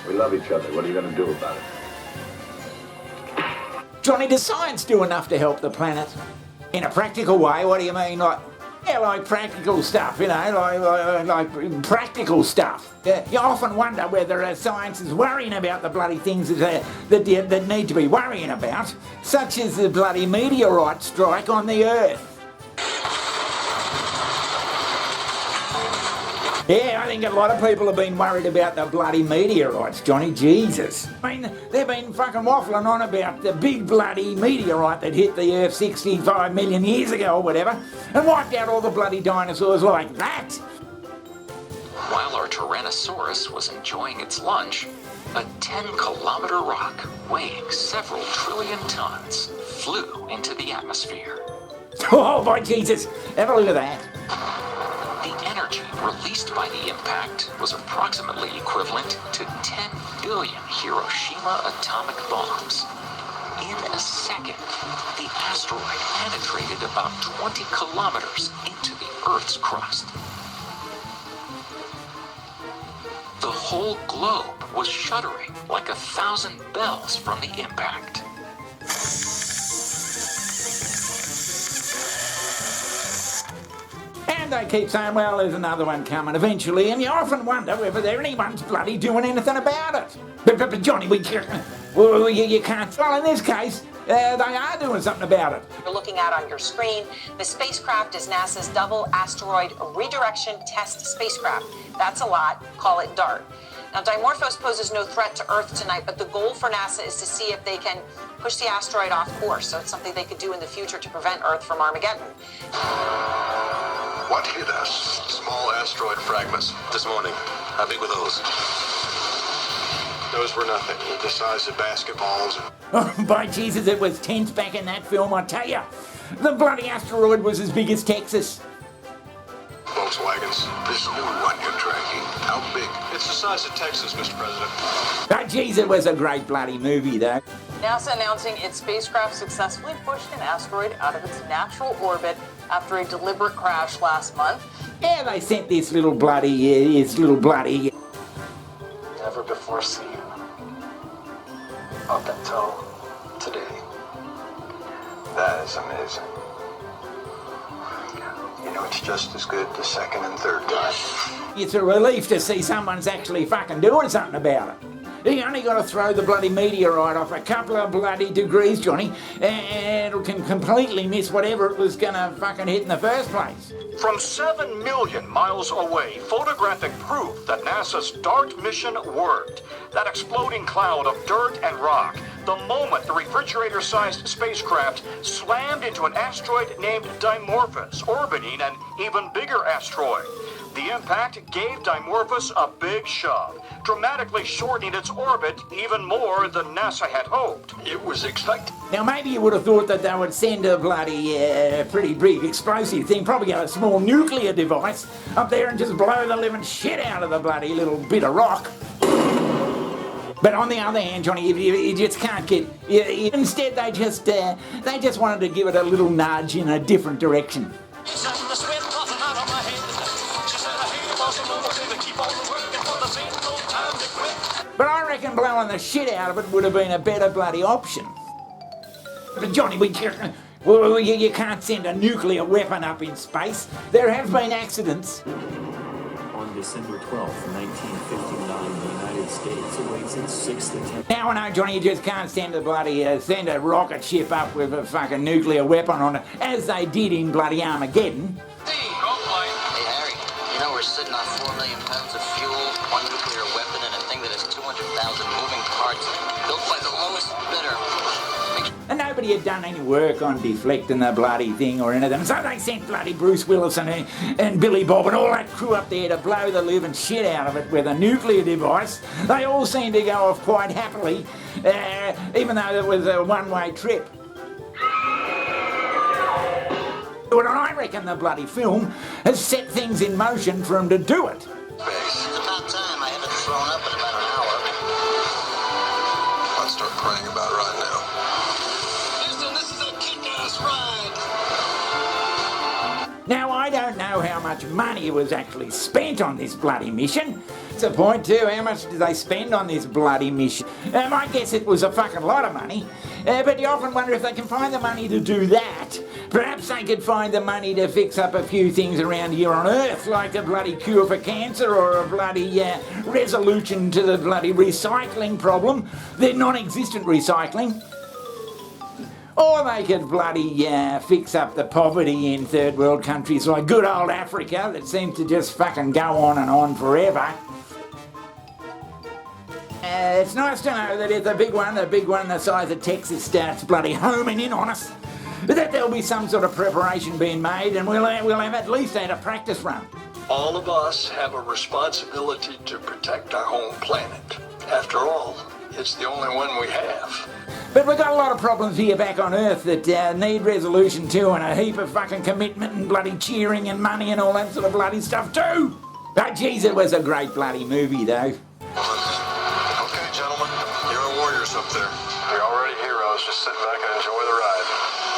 We love each other. What are you going to do about it? Johnny, does science do enough to help the planet? In a practical way, what do you mean? Like practical stuff, like practical stuff. You often wonder whether science is worrying about the bloody things that need to be worrying about, such as the bloody meteorite strike on the Earth. Yeah, I think a lot of people have been worried about the bloody meteorites, Johnny. Jesus. I mean, they've been fucking waffling on about the big bloody meteorite that hit the Earth 65 million years ago or whatever, and wiped out all the bloody dinosaurs like that. While our Tyrannosaurus was enjoying its lunch, a 10-kilometer rock weighing several trillion tons flew into the atmosphere. Oh, by Jesus. Have a look at that. The energy released by the impact was approximately equivalent to 10 billion Hiroshima atomic bombs. In a second, the asteroid penetrated about 20 kilometers into the Earth's crust. The whole globe was shuddering like 1,000 bells from the impact. And they keep saying, well, there's another one coming eventually, and you often wonder whether anyone's bloody doing anything about it. But Johnny, you can't. Well, in this case, they are doing something about it. You're looking at on your screen, the spacecraft is NASA's double asteroid redirection test spacecraft. That's a lot. Call it DART. Now, Dimorphos poses no threat to Earth tonight, but the goal for NASA is to see if they can push the asteroid off course. So it's something they could do in the future to prevent Earth from Armageddon. What hit us? Small asteroid fragments this morning. How big were those? Those were nothing. The size of basketballs. Oh, by Jesus, it was tense back in that film, I tell you. The bloody asteroid was as big as Texas. Volkswagens. This new one you're tracking, how big? It's the size of Texas, Mr. President. But geez, it was a great bloody movie, though. NASA announcing its spacecraft successfully pushed an asteroid out of its natural orbit after a deliberate crash last month. Yeah, they sent this little bloody. Never before seen up until today. That is amazing. You know, it's just as good the second and third time. It's a relief to see someone's actually fucking doing something about it. You only got to throw the bloody meteorite off a couple of bloody degrees, Johnny, and it can completely miss whatever it was gonna fucking hit in the first place. From 7 million miles away, photographic proof that NASA's DART mission worked. That exploding cloud of dirt and rock, the moment the refrigerator-sized spacecraft slammed into an asteroid named Dimorphos, orbiting an even bigger asteroid. The impact gave Dimorphos a big shove, dramatically shortening its orbit even more than NASA had hoped. It was expected. Now, maybe you would have thought that they would send a bloody, pretty big explosive thing, probably a small nuclear device, up there and just blow the living shit out of the bloody little bit of rock. But on the other hand, Johnny, you just can't get... Instead, they just wanted to give it a little nudge in a different direction. But I reckon blowing the shit out of it would have been a better bloody option. But Johnny, you can't send a nuclear weapon up in space. There have been accidents. On December 12th, 1959, the United States awaits its sixth attempt. Now I know, Johnny, you just can't send a rocket ship up with a fucking nuclear weapon on it, as they did in bloody Armageddon. Hey, Harry, you know we're sitting on 4 million pounds of fuel, one nuclear weapon, and a thing that has 200,000 moving parts, built by the lowest bidder. And nobody had done any work on deflecting the bloody thing or anything, so they sent bloody Bruce Willis and Billy Bob and all that crew up there to blow the living shit out of it with a nuclear device. They all seemed to go off quite happily, even though it was a one-way trip. But I reckon the bloody film has set things in motion for them to do it. It's about time. I haven't thrown up in about an hour. I'll start praying about it right now. Listen, this is a kick-ass ride. Now, I don't know how much money was actually spent on this bloody mission, It's a point too, how much did they spend on this bloody mission? My guess it was a fucking lot of money, but you often wonder if they can find the money to do that. Perhaps they could find the money to fix up a few things around here on Earth, like a bloody cure for cancer or a bloody resolution to the bloody recycling problem, the non-existent recycling. Or they could bloody fix up the poverty in third world countries like good old Africa that seems to just fucking go on and on forever. It's nice to know that if the big one the size of Texas starts bloody homing in on us, that there'll be some sort of preparation being made and we'll have at least had a practice run. All of us have a responsibility to protect our home planet. After all, it's the only one we have. But we've got a lot of problems here back on Earth that need resolution too, and a heap of fucking commitment and bloody cheering and money and all that sort of bloody stuff too. But geez, it was a great bloody movie though. Okay, gentlemen, you're warriors up there. You're already heroes. Just sit back and enjoy the ride.